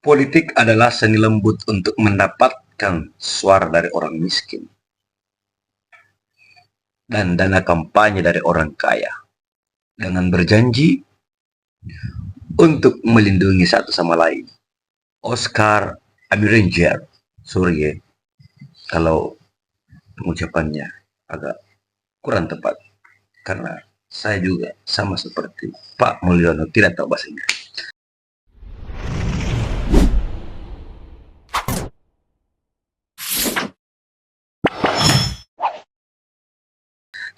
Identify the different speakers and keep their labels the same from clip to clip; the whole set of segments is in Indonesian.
Speaker 1: Politik adalah seni lembut untuk mendapatkan suara dari orang miskin dan dana kampanye dari orang kaya dengan berjanji untuk melindungi satu sama lain. Oscar Abiranger, sorry ya, kalau pengucapannya agak kurang tepat karena saya juga sama seperti Pak Mulyono tidak tahu bahasa Inggris.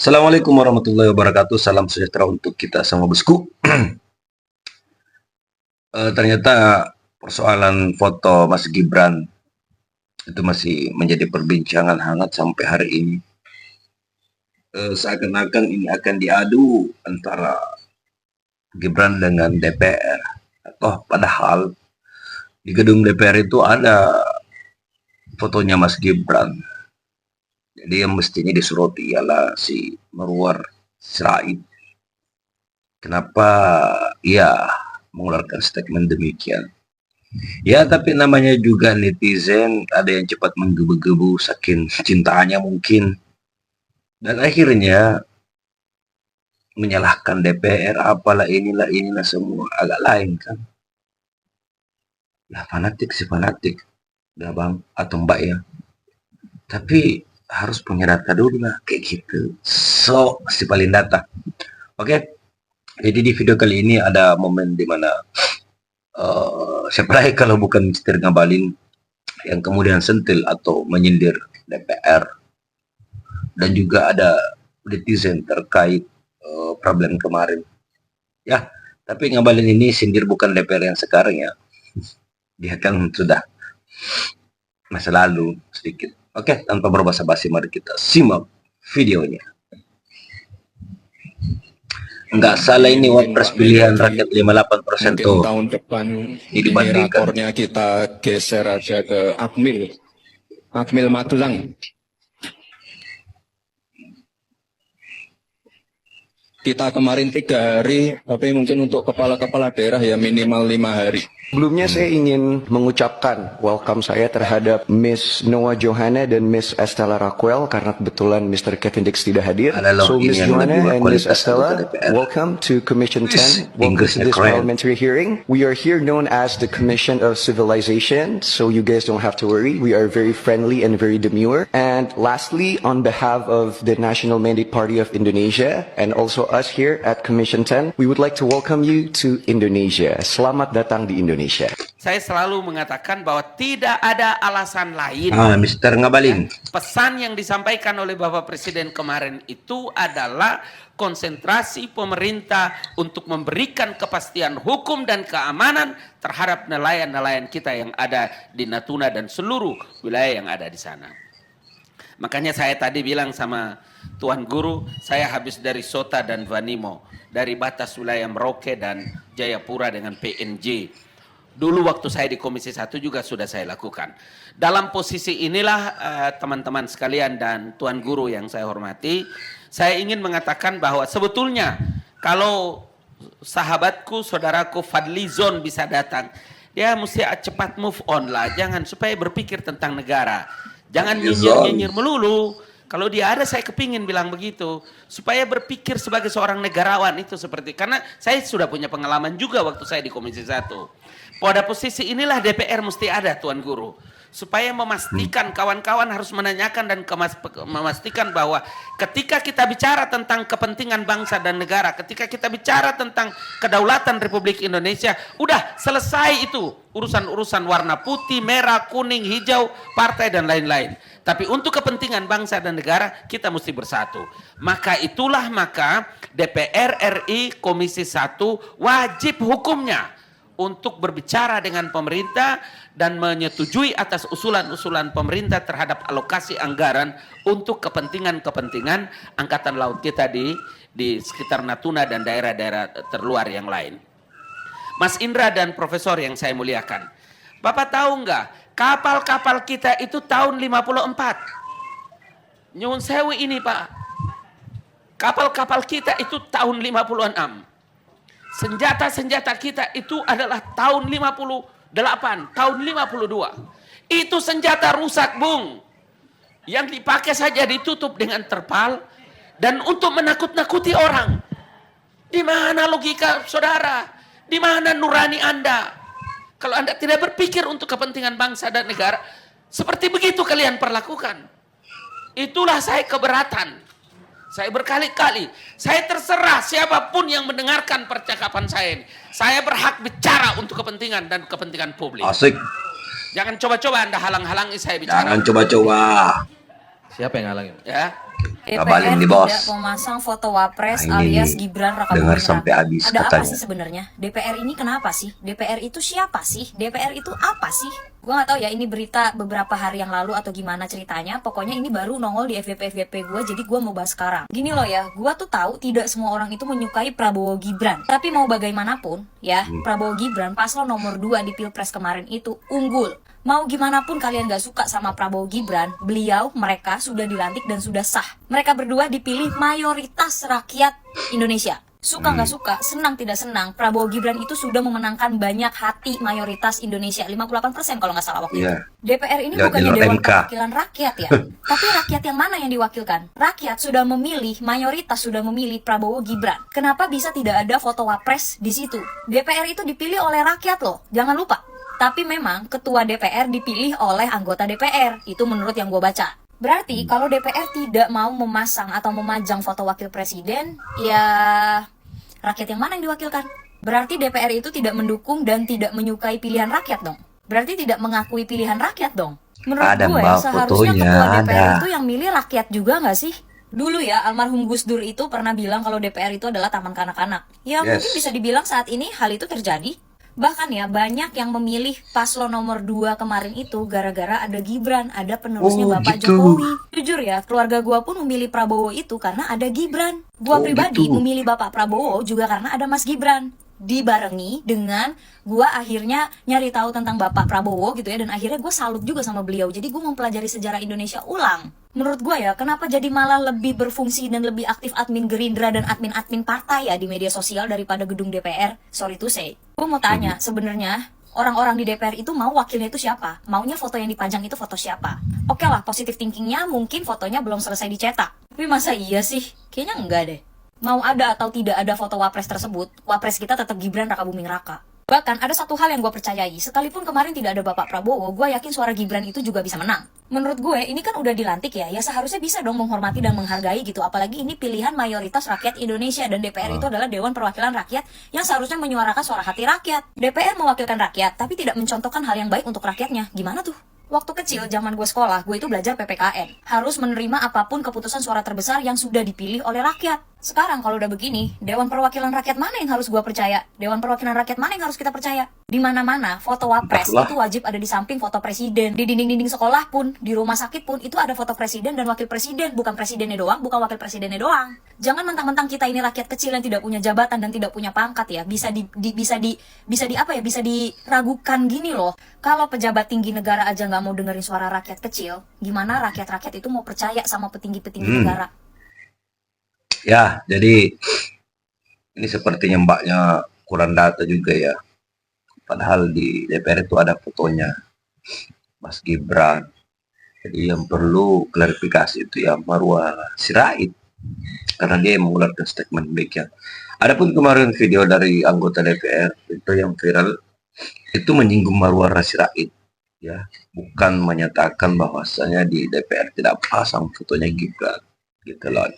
Speaker 1: Assalamualaikum warahmatullahi wabarakatuh. Salam sejahtera untuk kita semua bosku. Ternyata persoalan foto Mas Gibran itu masih menjadi perbincangan hangat sampai hari ini. Seakan-akan ini akan diadu antara Gibran dengan DPR. Atau padahal di gedung DPR itu ada fotonya Mas Gibran. Jadi yang mestinya disoroti ialah si Marwar Sirait. Kenapa ia mengeluarkan statement demikian? Ya, tapi namanya juga netizen, ada yang cepat menggebu-gebu saking cintanya mungkin. Dan akhirnya menyalahkan DPR, apalah inilah semua. Agak lain kan. Lah fanatik si fanatik. Dah bang, atau mbak ya. Tapi harus punya data dulu lah, kayak gitu. So, si paling data. Oke, jadi di video kali ini ada momen dimana siapa lagi kalau bukan Mr. Ngabalin yang kemudian sentil atau menyindir DPR, dan juga ada netizen terkait problem kemarin. Ya, tapi Ngabalin ini sindir bukan DPR yang sekarang ya. Dia kan sudah masa lalu sedikit. Oke, tanpa berbasa-basi mari kita simak videonya. Enggak salah ini wapres pilihan rakyat 58% tuh.
Speaker 2: Tahun depan
Speaker 1: dibandingkan.
Speaker 2: generatornya kita geser aja ke Akmil Magelang. Kita kemarin 3 hari, tapi mungkin untuk kepala-kepala daerah ya minimal 5 hari.
Speaker 3: Sebelumnya saya ingin mengucapkan welcome saya terhadap Miss Noah Johanna dan Miss Estella Raquel karena kebetulan Mr. Kevin Dix tidak hadir. So Miss Johanna and Miss Estella, welcome to Commission 10. Welcome to this parliamentary hearing. We are here known as the Commission of Civilization, so you guys don't have to worry. We are very friendly and very demure. And lastly, on behalf of the National Mandate Party of Indonesia and also us here at Commission 10, we would like to welcome you to Indonesia. Selamat datang di Indonesia.
Speaker 4: Saya selalu mengatakan bahwa tidak ada alasan lain.
Speaker 1: Mr. Ngabalin.
Speaker 4: Pesan yang disampaikan oleh Bapak Presiden kemarin itu adalah konsentrasi pemerintah untuk memberikan kepastian hukum dan keamanan terhadap nelayan-nelayan kita yang ada di Natuna dan seluruh wilayah yang ada di sana. Makanya saya tadi bilang sama Tuan Guru, saya habis dari Sota dan Vanimo, dari batas wilayah Merauke dan Jayapura dengan PNJ. Dulu waktu saya di Komisi 1 juga sudah saya lakukan. Dalam posisi inilah teman-teman sekalian dan Tuan Guru yang saya hormati, saya ingin mengatakan bahwa sebetulnya kalau sahabatku, saudaraku Fadli Zon bisa datang, dia mesti cepat move on lah, jangan supaya berpikir tentang negara. Jangan nyinyir-nyinyir melulu. Kalau dia ada saya kepingin bilang begitu. Supaya berpikir sebagai seorang negarawan itu seperti. Karena saya sudah punya pengalaman juga waktu saya di Komisi 1. Pada posisi inilah DPR mesti ada Tuan Guru. Supaya memastikan kawan-kawan harus menanyakan dan memastikan bahwa ketika kita bicara tentang kepentingan bangsa dan negara, ketika kita bicara tentang kedaulatan Republik Indonesia, udah selesai itu urusan-urusan warna putih, merah, kuning, hijau, partai dan lain-lain. Tapi untuk kepentingan bangsa dan negara kita mesti bersatu. Maka DPR RI Komisi 1 wajib hukumnya untuk berbicara dengan pemerintah dan menyetujui atas usulan-usulan pemerintah terhadap alokasi anggaran untuk kepentingan-kepentingan angkatan laut kita di sekitar Natuna dan daerah-daerah terluar yang lain. Mas Indra dan Profesor yang saya muliakan, Bapak tahu nggak kapal-kapal kita itu tahun 54. Nyuwun sewu ini Pak, kapal-kapal kita itu tahun 56. Senjata-senjata kita itu adalah tahun 50 8 tahun 52. Itu senjata rusak, Bung. Yang dipakai saja ditutup dengan terpal dan untuk menakut-nakuti orang. Di mana logika saudara? Di mana nurani Anda? Kalau Anda tidak berpikir untuk kepentingan bangsa dan negara, seperti begitu kalian perlakukan. Itulah saya keberatan. Saya berkali-kali, saya terserah siapapun yang mendengarkan percakapan saya ini. Saya berhak bicara untuk kepentingan dan kepentingan publik.
Speaker 1: Asik.
Speaker 4: Jangan coba-coba Anda halang-halangi saya bicara.
Speaker 1: Jangan coba-coba.
Speaker 2: Siapa yang ngalangin?
Speaker 4: Ya.
Speaker 1: Kabalin
Speaker 5: DPR
Speaker 1: di bos.
Speaker 5: tidak memasang foto Wapres
Speaker 1: Nah, ini
Speaker 5: alias Gibran Raka
Speaker 1: dengar
Speaker 5: Buming
Speaker 1: sampai
Speaker 5: Raka.
Speaker 1: habis
Speaker 5: Ada apa
Speaker 1: katanya.
Speaker 5: sih sebenarnya? DPR ini kenapa sih? DPR itu siapa sih? DPR itu apa sih? Gue gak tahu ya, ini berita beberapa hari yang lalu atau gimana ceritanya. Pokoknya ini baru nongol di FYP gue, jadi gue mau bahas sekarang. Gini loh ya, gue tuh tahu tidak semua orang itu menyukai Prabowo Gibran. Tapi mau bagaimanapun ya, Prabowo Gibran paslon nomor 2 di Pilpres kemarin itu unggul. Mau gimana pun kalian gak suka sama Prabowo Gibran, mereka sudah dilantik dan sudah sah. Mereka berdua dipilih mayoritas rakyat Indonesia. Suka nggak suka, senang tidak senang, Prabowo Gibran itu sudah memenangkan banyak hati mayoritas Indonesia, 58% kalau nggak salah waktu itu. DPR ini
Speaker 1: Lewat
Speaker 5: bukannya
Speaker 1: jalur
Speaker 5: Dewan
Speaker 1: MK.
Speaker 5: Perwakilan Rakyat ya, tapi rakyat yang mana yang diwakilkan? Rakyat sudah memilih, mayoritas sudah memilih Prabowo Gibran. Kenapa bisa tidak ada foto Wapres di situ? DPR itu dipilih oleh rakyat loh, jangan lupa. Tapi memang ketua DPR dipilih oleh anggota DPR, itu menurut yang gue baca. Berarti kalau DPR tidak mau memasang atau memajang foto wakil presiden, ya rakyat yang mana yang diwakilkan? Berarti DPR itu tidak mendukung dan tidak menyukai pilihan rakyat dong. Berarti tidak mengakui pilihan rakyat dong. Menurut
Speaker 1: Ada,
Speaker 5: gue
Speaker 1: Mbak,
Speaker 5: seharusnya
Speaker 1: fotonya,
Speaker 5: ketua DPR
Speaker 1: ada.
Speaker 5: itu yang milih rakyat juga nggak sih? Dulu ya, almarhum Gus Dur itu pernah bilang kalau DPR itu adalah taman kanak-kanak. Ya mungkin bisa dibilang saat ini hal itu terjadi. Bahkan ya banyak yang memilih paslon nomor 2 kemarin itu gara-gara ada Gibran, ada penerusnya Bapak
Speaker 1: gitu.
Speaker 5: Jokowi. Jujur ya, keluarga gua pun memilih Prabowo itu karena ada Gibran. Gua pribadi
Speaker 1: gitu.
Speaker 5: memilih Bapak Prabowo juga karena ada Mas Gibran. Dibarengi dengan gua akhirnya nyari tahu tentang Bapak Prabowo gitu ya, dan akhirnya gue salut juga sama beliau. Jadi gue mempelajari sejarah Indonesia ulang. Menurut gue ya, kenapa jadi malah lebih berfungsi dan lebih aktif admin Gerindra dan admin-admin partai ya di media sosial daripada gedung DPR? Sorry to say. Gue mau tanya, sebenarnya orang-orang di DPR itu mau wakilnya itu siapa? Maunya foto yang dipajang itu foto siapa? Oke lah, positive thinkingnya mungkin fotonya belum selesai dicetak. Tapi masa iya sih? Kayaknya enggak deh. Mau ada atau tidak ada foto Wapres tersebut, Wapres kita tetap Gibran Raka Buming Raka. Bahkan ada satu hal yang gue percayai, sekalipun kemarin tidak ada Bapak Prabowo, gue yakin suara Gibran itu juga bisa menang. Menurut gue, ini kan udah dilantik ya seharusnya bisa dong menghormati dan menghargai gitu. Apalagi ini pilihan mayoritas rakyat Indonesia, dan DPR itu adalah Dewan Perwakilan Rakyat yang seharusnya menyuarakan suara hati rakyat. DPR mewakilkan rakyat, tapi tidak mencontohkan hal yang baik untuk rakyatnya. Gimana tuh? Waktu kecil, zaman gue sekolah, gue itu belajar PPKN. Harus menerima apapun keputusan suara terbesar yang sudah dipilih oleh rakyat. Sekarang kalau udah begini, Dewan Perwakilan Rakyat mana yang harus gue percaya? Dewan Perwakilan Rakyat mana yang harus kita percaya? Di mana-mana, foto Wapres itu wajib ada di samping foto presiden. Di dinding-dinding sekolah pun, di rumah sakit pun, itu ada foto presiden dan wakil presiden. Bukan presidennya doang, bukan wakil presidennya doang. Jangan mentang-mentang kita ini rakyat kecil yang tidak punya jabatan dan tidak punya pangkat ya. Bisa diragukan gini loh. Kalau pejabat tinggi negara aja nggak mau dengerin suara rakyat kecil, gimana rakyat-rakyat itu mau percaya sama petinggi-petinggi negara?
Speaker 1: Ya, jadi ini sepertinya mbaknya kurang data juga ya. Padahal di DPR itu ada fotonya Mas Gibran. Jadi yang perlu klarifikasi itu ya Marwah Sirait, karena dia yang mengeluarkan statement demikian. Adapun kemarin video dari anggota DPR itu yang viral, itu menyinggung Marwah Sirait ya, bukan menyatakan bahwasanya di DPR tidak pasang fotonya Gibran gitu loh.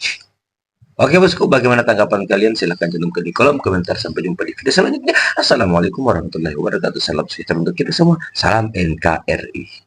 Speaker 1: Oke bosku, bagaimana tanggapan kalian? Silahkan cantumkan di kolom komentar. Sampai jumpa di video selanjutnya. Assalamualaikum warahmatullahi wabarakatuh. Salam sejahtera untuk kita semua. Salam NKRI.